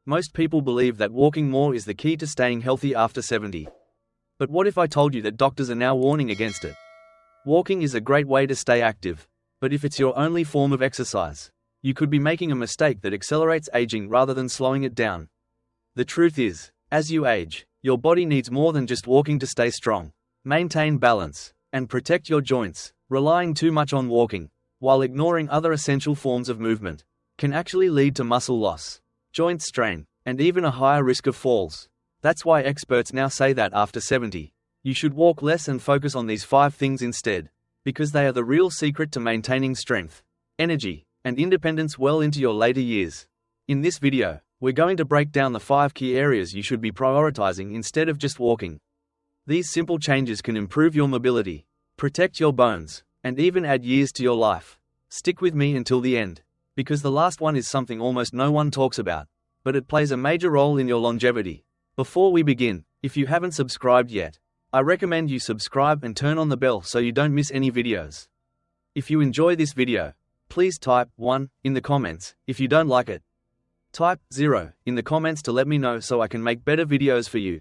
Most people believe that walking more is the key to staying healthy after 70. But what if I told you that doctors are now warning against it? Walking is a great way to stay active, but if it's your only form of exercise, you could be making a mistake that accelerates aging rather than slowing it down. The truth is, as you age, your body needs more than just walking to stay strong, maintain balance, and protect your joints. Relying too much on walking, while ignoring other essential forms of movement, can actually lead to muscle loss, joint strain, and even a higher risk of falls. That's why experts now say that after 70, you should walk less and focus on these 5 things instead, because they are the real secret to maintaining strength, energy, and independence well into your later years. In this video, we're going to break down the 5 key areas you should be prioritizing instead of just walking. These simple changes can improve your mobility, protect your bones, and even add years to your life. Stick with me until the end, because the last one is something almost no one talks about, but it plays a major role in your longevity. Before we begin, if you haven't subscribed yet, I recommend you subscribe and turn on the bell so you don't miss any videos. If you enjoy this video, please type 1 in the comments. If you don't like it, type 0 in the comments to let me know so I can make better videos for you.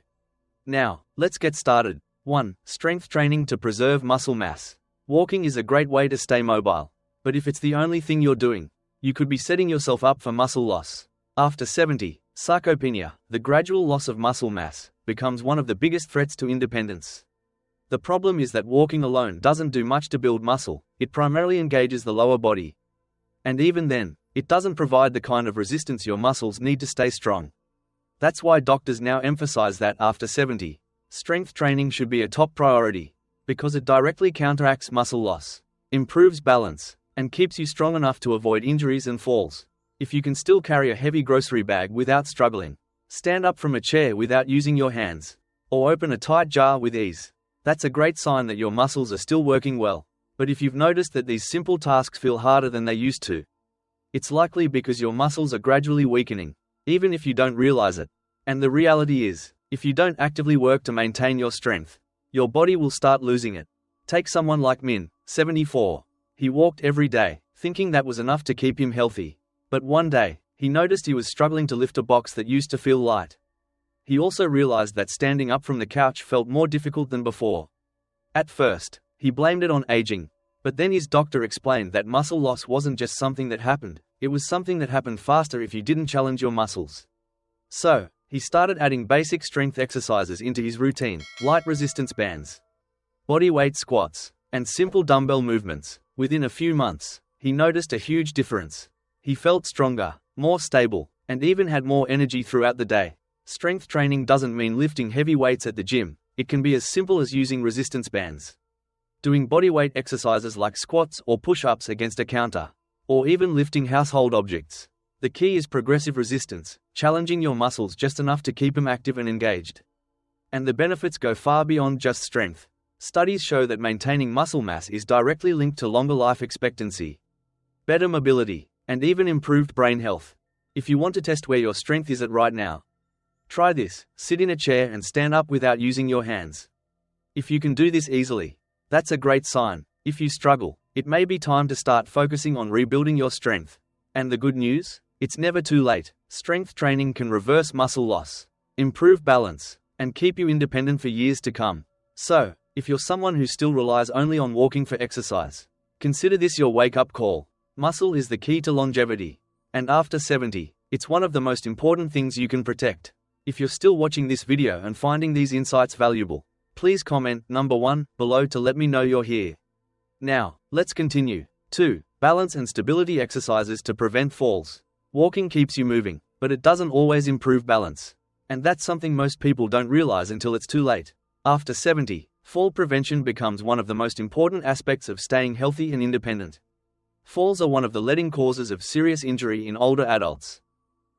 Now, let's get started. 1. Strength training to preserve muscle mass. Walking is a great way to stay mobile, but if it's the only thing you're doing, you could be setting yourself up for muscle loss. After 70, sarcopenia, the gradual loss of muscle mass, becomes one of the biggest threats to independence. The problem is that walking alone doesn't do much to build muscle. It primarily engages the lower body. And even then, it doesn't provide the kind of resistance your muscles need to stay strong. That's why doctors now emphasize that after 70, strength training should be a top priority, because it directly counteracts muscle loss, improves balance, and keeps you strong enough to avoid injuries and falls. If you can still carry a heavy grocery bag without struggling, stand up from a chair without using your hands, or open a tight jar with ease, that's a great sign that your muscles are still working well. But if you've noticed that these simple tasks feel harder than they used to, it's likely because your muscles are gradually weakening, even if you don't realize it. And the reality is, if you don't actively work to maintain your strength, your body will start losing it. Take someone like Min, 74. He walked every day, thinking that was enough to keep him healthy. But one day, he noticed he was struggling to lift a box that used to feel light. He also realized that standing up from the couch felt more difficult than before. At first, he blamed it on aging, but then his doctor explained that muscle loss wasn't just something that happened, it was something that happened faster if you didn't challenge your muscles. So, he started adding basic strength exercises into his routine, light resistance bands, body weight squats, and simple dumbbell movements. Within a few months, he noticed a huge difference. He felt stronger, more stable, and even had more energy throughout the day. Strength training doesn't mean lifting heavy weights at the gym. It can be as simple as using resistance bands, doing bodyweight exercises like squats or push-ups against a counter, or even lifting household objects. The key is progressive resistance, challenging your muscles just enough to keep them active and engaged. And the benefits go far beyond just strength. Studies show that maintaining muscle mass is directly linked to longer life expectancy, better mobility, and even improved brain health. If you want to test where your strength is at right now, try this: sit in a chair and stand up without using your hands. If you can do this easily, that's a great sign. If you struggle, it may be time to start focusing on rebuilding your strength. And the good news? It's never too late. Strength training can reverse muscle loss, improve balance, and keep you independent for years to come. So, if you're someone who still relies only on walking for exercise, consider this your wake-up call. Muscle is the key to longevity. And after 70, it's one of the most important things you can protect. If you're still watching this video and finding these insights valuable, please comment number 1 below to let me know you're here. Now, let's continue. 2. Balance and stability exercises to prevent falls. Walking keeps you moving, but it doesn't always improve balance. And that's something most people don't realize until it's too late. After 70, fall prevention becomes one of the most important aspects of staying healthy and independent. Falls are one of the leading causes of serious injury in older adults.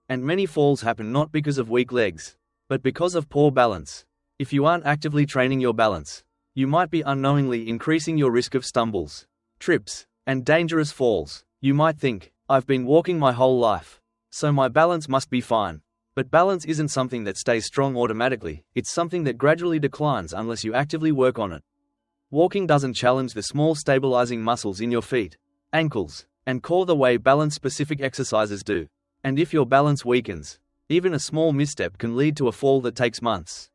And many falls happen not because of weak legs, but because of poor balance. If you aren't actively training your balance, you might be unknowingly increasing your risk of stumbles, trips, and dangerous falls. You might think, I've been walking my whole life, so my balance must be fine. But balance isn't something that stays strong automatically, it's something that gradually declines unless you actively work on it. Walking doesn't challenge the small stabilizing muscles in your feet, ankles, and core the way balance-specific exercises do. And if your balance weakens, Even a small misstep can lead to a fall that takes months,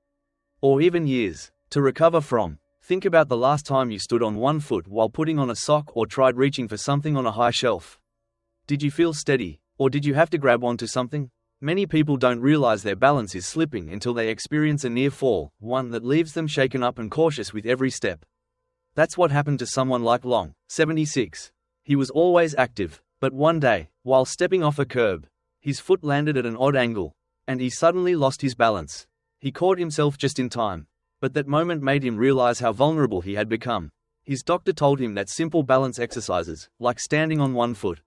or even years, to recover from. Think about the last time you stood on one foot while putting on a sock or tried reaching for something on a high shelf. Did you feel steady, or did you have to grab onto something? Many people don't realize their balance is slipping until they experience a near fall, one that leaves them shaken up and cautious with every step. That's what happened to someone like Long, 76. He was always active, but one day, while stepping off a curb, his foot landed at an odd angle, and he suddenly lost his balance. He caught himself just in time, but that moment made him realize how vulnerable he had become. His doctor told him that simple balance exercises, like standing on one foot,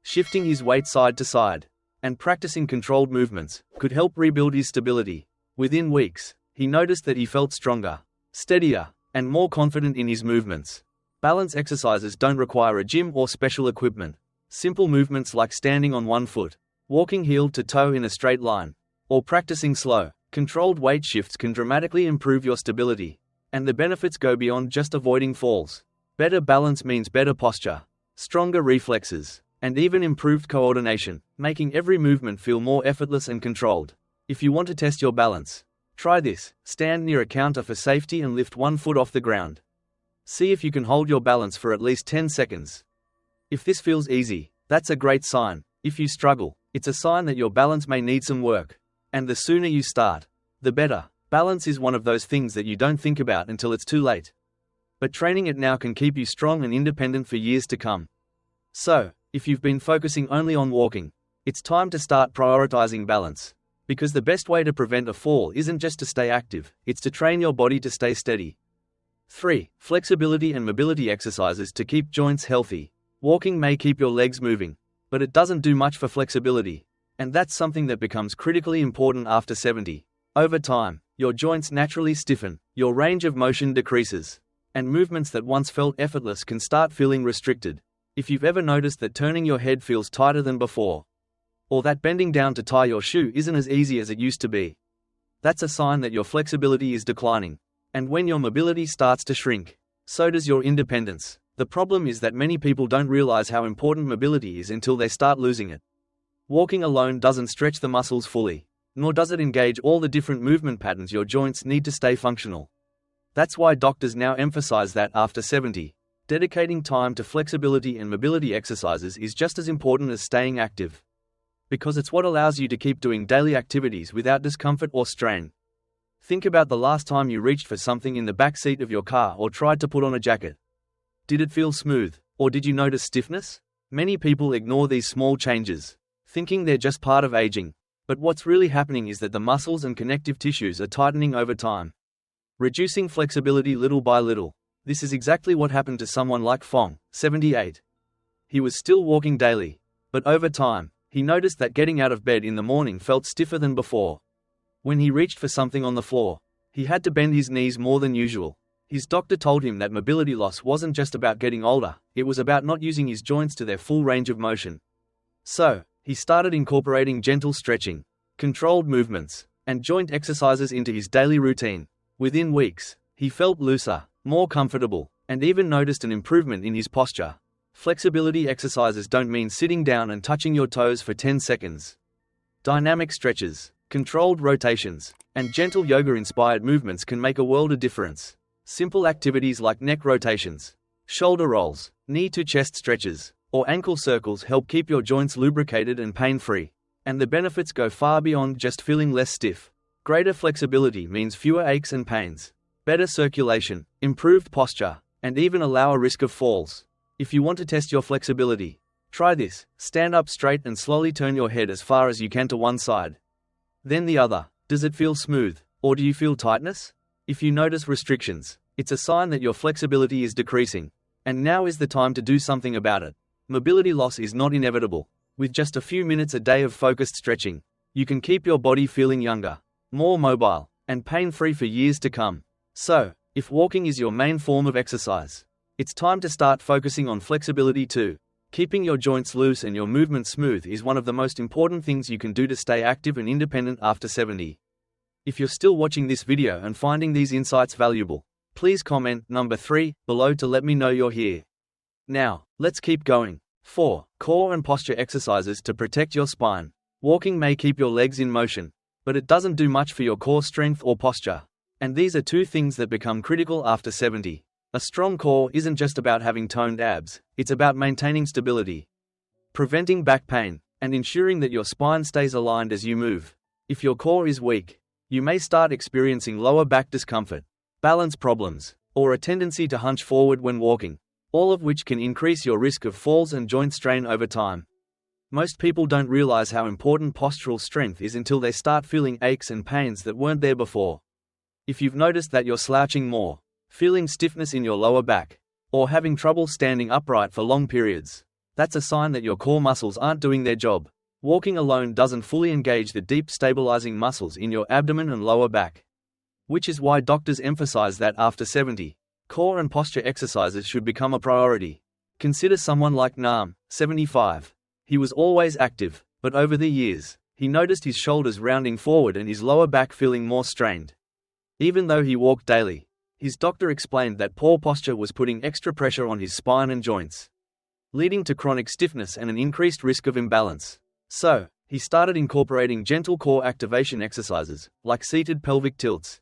shifting his weight side to side, and practicing controlled movements, could help rebuild his stability. Within weeks, he noticed that he felt stronger, steadier, and more confident in his movements. Balance exercises don't require a gym or special equipment. Simple movements like standing on one foot, walking heel to toe in a straight line, or practicing slow, controlled weight shifts can dramatically improve your stability, and the benefits go beyond just avoiding falls. Better balance means better posture, stronger reflexes, and even improved coordination, making every movement feel more effortless and controlled. If you want to test your balance, try this: stand near a counter for safety and lift one foot off the ground. See if you can hold your balance for at least 10 seconds. If this feels easy, that's a great sign. If you struggle, it's a sign that your balance may need some work. And the sooner you start, the better. Balance is one of those things that you don't think about until it's too late. But training it now can keep you strong and independent for years to come. So, if you've been focusing only on walking, it's time to start prioritizing balance. Because the best way to prevent a fall isn't just to stay active, it's to train your body to stay steady. 3. Flexibility and mobility exercises to keep joints healthy. Walking may keep your legs moving, but it doesn't do much for flexibility. And that's something that becomes critically important after 70. Over time, your joints naturally stiffen, your range of motion decreases, and movements that once felt effortless can start feeling restricted. If you've ever noticed that turning your head feels tighter than before, or that bending down to tie your shoe isn't as easy as it used to be, that's a sign that your flexibility is declining. And when your mobility starts to shrink, so does your independence. The problem is that many people don't realize how important mobility is until they start losing it. Walking alone doesn't stretch the muscles fully, nor does it engage all the different movement patterns your joints need to stay functional. That's why doctors now emphasize that after 70, dedicating time to flexibility and mobility exercises is just as important as staying active. Because it's what allows you to keep doing daily activities without discomfort or strain. Think about the last time you reached for something in the back seat of your car or tried to put on a jacket. Did it feel smooth, or did you notice stiffness? Many people ignore these small changes, thinking they're just part of aging. But what's really happening is that the muscles and connective tissues are tightening over time, reducing flexibility little by little. This is exactly what happened to someone like Fong, 78. He was still walking daily, but over time, he noticed that getting out of bed in the morning felt stiffer than before. When he reached for something on the floor, he had to bend his knees more than usual. His doctor told him that mobility loss wasn't just about getting older, it was about not using his joints to their full range of motion. So, he started incorporating gentle stretching, controlled movements, and joint exercises into his daily routine. Within weeks, he felt looser, more comfortable, and even noticed an improvement in his posture. Flexibility exercises don't mean sitting down and touching your toes for 10 seconds. Dynamic stretches, controlled rotations, and gentle yoga-inspired movements can make a world of difference. Simple activities like neck rotations, shoulder rolls, knee-to-chest stretches, or ankle circles help keep your joints lubricated and pain-free. And the benefits go far beyond just feeling less stiff. Greater flexibility means fewer aches and pains, better circulation, improved posture, and even a lower risk of falls. If you want to test your flexibility, try this: stand up straight and slowly turn your head as far as you can to one side, then the other. Does it feel smooth, or do you feel tightness? If you notice restrictions, it's a sign that your flexibility is decreasing. And now is the time to do something about it. Mobility loss is not inevitable. With just a few minutes a day of focused stretching, you can keep your body feeling younger, more mobile, and pain-free for years to come. So, if walking is your main form of exercise, it's time to start focusing on flexibility too. Keeping your joints loose and your movement smooth is one of the most important things you can do to stay active and independent after 70. If you're still watching this video and finding these insights valuable, please comment number 3 below to let me know you're here. Now, let's keep going. 4. Core and posture exercises to protect your spine. Walking may keep your legs in motion, but it doesn't do much for your core strength or posture. And these are two things that become critical after 70. A strong core isn't just about having toned abs, it's about maintaining stability, preventing back pain, and ensuring that your spine stays aligned as you move. If your core is weak, you may start experiencing lower back discomfort, balance problems, or a tendency to hunch forward when walking, all of which can increase your risk of falls and joint strain over time. Most people don't realize how important postural strength is until they start feeling aches and pains that weren't there before. If you've noticed that you're slouching more, feeling stiffness in your lower back, or having trouble standing upright for long periods, that's a sign that your core muscles aren't doing their job. Walking alone doesn't fully engage the deep stabilizing muscles in your abdomen and lower back, which is why doctors emphasize that after 70, core and posture exercises should become a priority. Consider someone like Nam, 75. He was always active, but over the years, he noticed his shoulders rounding forward and his lower back feeling more strained. Even though he walked daily, his doctor explained that poor posture was putting extra pressure on his spine and joints, leading to chronic stiffness and an increased risk of imbalance. So, he started incorporating gentle core activation exercises, like seated pelvic tilts,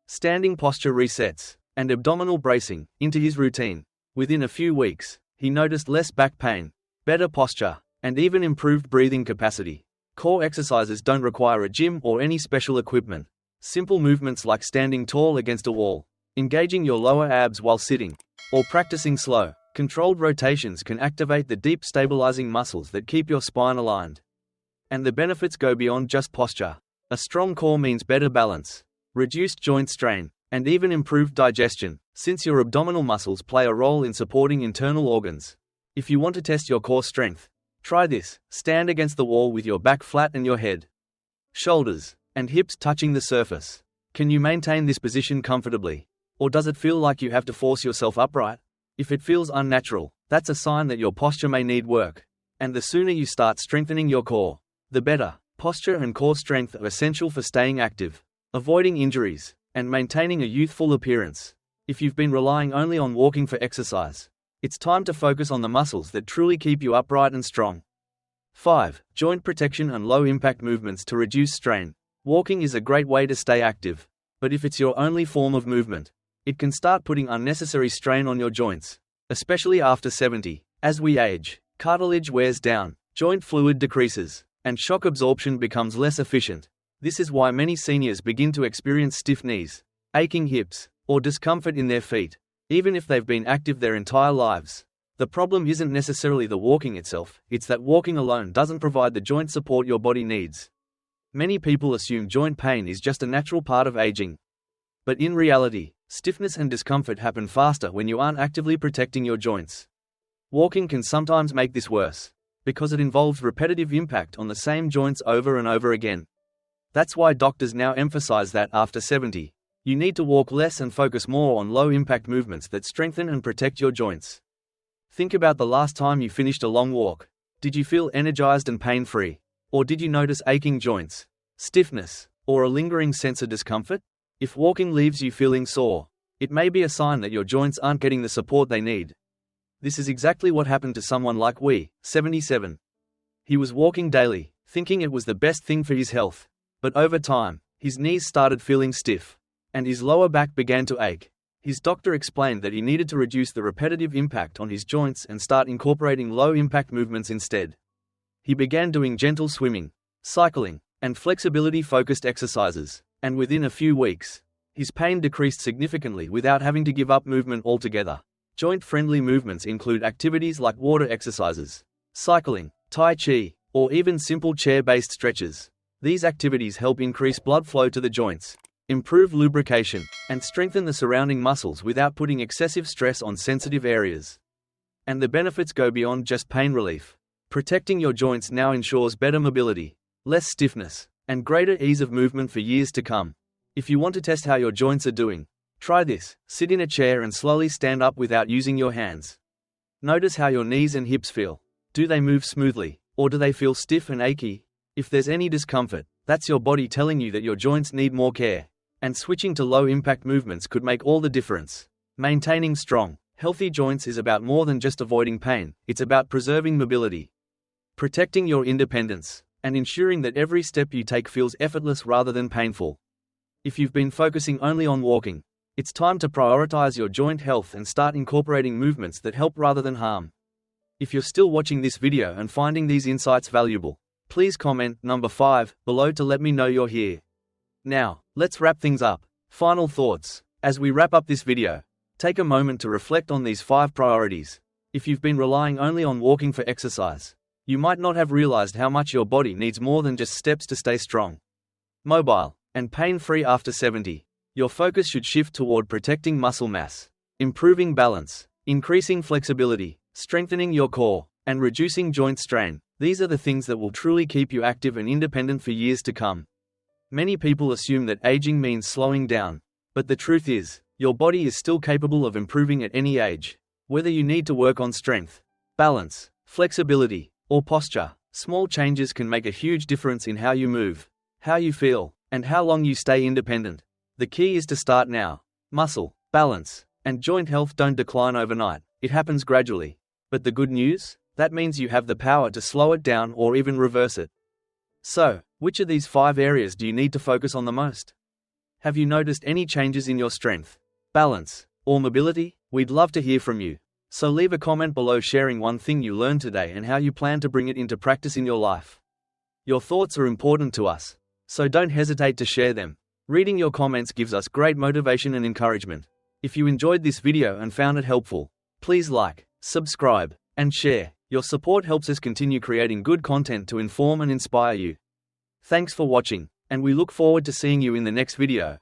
standing posture resets, and abdominal bracing, into his routine. Within a few weeks, he noticed less back pain, better posture, and even improved breathing capacity. Core exercises don't require a gym or any special equipment. Simple movements like standing tall against a wall, engaging your lower abs while sitting, or practicing slow, controlled rotations can activate the deep stabilizing muscles that keep your spine aligned. And the benefits go beyond just posture. A strong core means better balance, reduced joint strain, and even improved digestion, since your abdominal muscles play a role in supporting internal organs. If you want to test your core strength, try this. Stand against the wall with your back flat and your head, shoulders, and hips touching the surface. Can you maintain this position comfortably? Or does it feel like you have to force yourself upright? If it feels unnatural, that's a sign that your posture may need work. And the sooner you start strengthening your core, the better. Posture and core strength are essential for staying active, avoiding injuries, and maintaining a youthful appearance. If you've been relying only on walking for exercise, it's time to focus on the muscles that truly keep you upright and strong. 5. Joint protection and low-impact movements to reduce strain. Walking is a great way to stay active, but if it's your only form of movement, it can start putting unnecessary strain on your joints, especially after 70. As we age, cartilage wears down, joint fluid decreases, and shock absorption becomes less efficient. This is why many seniors begin to experience stiff knees, aching hips, or discomfort in their feet, even if they've been active their entire lives. The problem isn't necessarily the walking itself, it's that walking alone doesn't provide the joint support your body needs. Many people assume joint pain is just a natural part of aging. But in reality, stiffness and discomfort happen faster when you aren't actively protecting your joints. Walking can sometimes make this worse, because it involves repetitive impact on the same joints over and over again. That's why doctors now emphasize that after 70, you need to walk less and focus more on low-impact movements that strengthen and protect your joints. Think about the last time you finished a long walk. Did you feel energized and pain-free? Or did you notice aching joints, stiffness, or a lingering sense of discomfort? If walking leaves you feeling sore, it may be a sign that your joints aren't getting the support they need. This is exactly what happened to someone like we, 77. He was walking daily, thinking it was the best thing for his health. But over time, his knees started feeling stiff, and his lower back began to ache. His doctor explained that he needed to reduce the repetitive impact on his joints and start incorporating low-impact movements instead. He began doing gentle swimming, cycling, and flexibility-focused exercises, and within a few weeks, his pain decreased significantly without having to give up movement altogether. Joint-friendly movements include activities like water exercises, cycling, tai chi, or even simple chair-based stretches. These activities help increase blood flow to the joints, improve lubrication, and strengthen the surrounding muscles without putting excessive stress on sensitive areas. And the benefits go beyond just pain relief. Protecting your joints now ensures better mobility, less stiffness, and greater ease of movement for years to come. If you want to test how your joints are doing, try this. Sit in a chair and slowly stand up without using your hands. Notice how your knees and hips feel. Do they move smoothly, or do they feel stiff and achy? If there's any discomfort, that's your body telling you that your joints need more care. And switching to low-impact movements could make all the difference. Maintaining strong, healthy joints is about more than just avoiding pain, it's about preserving mobility, protecting your independence, and ensuring that every step you take feels effortless rather than painful. If you've been focusing only on walking, it's time to prioritize your joint health and start incorporating movements that help rather than harm. If you're still watching this video and finding these insights valuable, please comment number 5 below to let me know you're here. Now, let's wrap things up. Final thoughts. As we wrap up this video, take a moment to reflect on these 5 priorities. If you've been relying only on walking for exercise, you might not have realized how much your body needs more than just steps to stay strong, mobile, and pain-free after 70. Your focus should shift toward protecting muscle mass, improving balance, increasing flexibility, strengthening your core, and reducing joint strain. These are the things that will truly keep you active and independent for years to come. Many people assume that aging means slowing down, but the truth is, your body is still capable of improving at any age. Whether you need to work on strength, balance, flexibility, or posture, small changes can make a huge difference in how you move, how you feel, and how long you stay independent. The key is to start now. Muscle, balance, and joint health don't decline overnight, it happens gradually. But the good news? That means you have the power to slow it down or even reverse it. So, which of these 5 areas do you need to focus on the most? Have you noticed any changes in your strength, balance, or mobility? We'd love to hear from you. So leave a comment below sharing one thing you learned today and how you plan to bring it into practice in your life. Your thoughts are important to us, so don't hesitate to share them. Reading your comments gives us great motivation and encouragement. If you enjoyed this video and found it helpful, please like, subscribe, and share. Your support helps us continue creating good content to inform and inspire you. Thanks for watching, and we look forward to seeing you in the next video.